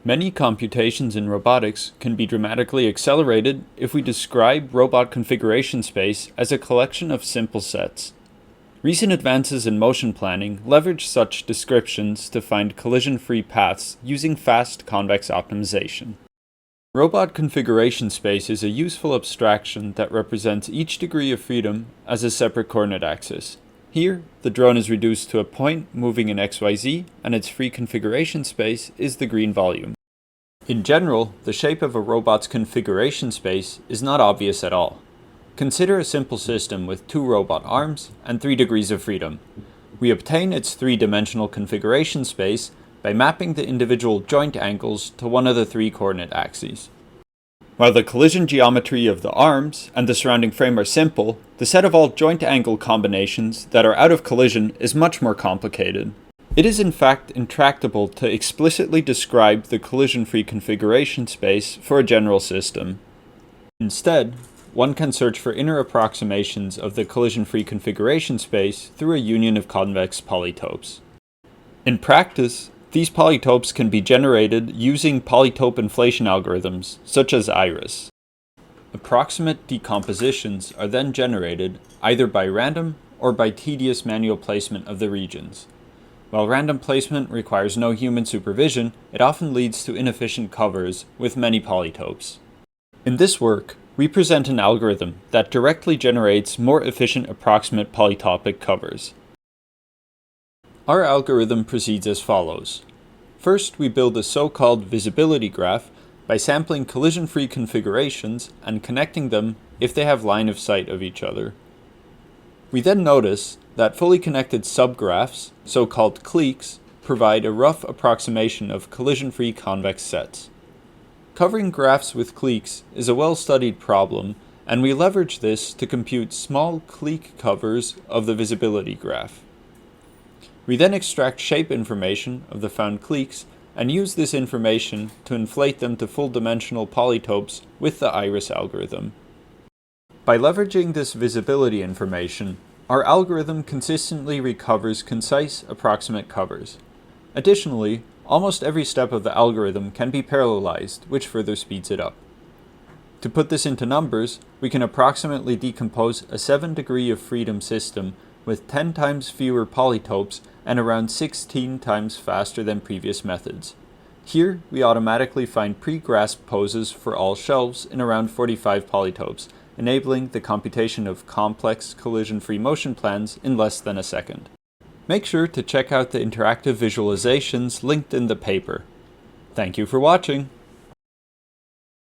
Many computations in robotics can be dramatically accelerated if we describe robot configuration space as a collection of simple sets. Recent advances in motion planning leverage such descriptions to find collision-free paths using fast convex optimization. Robot configuration space is a useful abstraction that represents each degree of freedom as a separate coordinate axis. Here, the drone is reduced to a point moving in XYZ, and its free configuration space is the green volume. In general, the shape of a robot's configuration space is not obvious at all. Consider a simple system with 2 robot arms and 3 degrees of freedom. We obtain its 3-dimensional configuration space by mapping the individual joint angles to one of the 3 coordinate axes. While the collision geometry of the arms and the surrounding frame are simple, the set of all joint angle combinations that are out of collision is much more complicated. It is in fact intractable to explicitly describe the collision-free configuration space for a general system. Instead, one can search for inner approximations of the collision-free configuration space through a union of convex polytopes. In practice, these polytopes can be generated using polytope inflation algorithms, such as Iris. Approximate decompositions are then generated either by random or by tedious manual placement of the regions. While random placement requires no human supervision, it often leads to inefficient covers with many polytopes. In this work, we present an algorithm that directly generates more efficient approximate polytopic covers. Our algorithm proceeds as follows. First, we build a so-called visibility graph by sampling collision-free configurations and connecting them if they have line of sight of each other. We then notice that fully connected subgraphs, so-called cliques, provide a rough approximation of collision-free convex sets. Covering graphs with cliques is a well-studied problem, and we leverage this to compute small clique covers of the visibility graph. We then extract shape information of the found cliques and use this information to inflate them to full-dimensional polytopes with the Iris algorithm. By leveraging this visibility information, our algorithm consistently recovers concise, approximate covers. Additionally, almost every step of the algorithm can be parallelized, which further speeds it up. To put this into numbers, we can approximately decompose a 7-degree of freedom system with 10 times fewer polytopes and around 16 times faster than previous methods. Here, we automatically find pre-grasped poses for all shelves in around 45 polytopes, enabling the computation of complex collision-free motion plans in less than a second. Make sure to check out the interactive visualizations linked in the paper. Thank you for watching!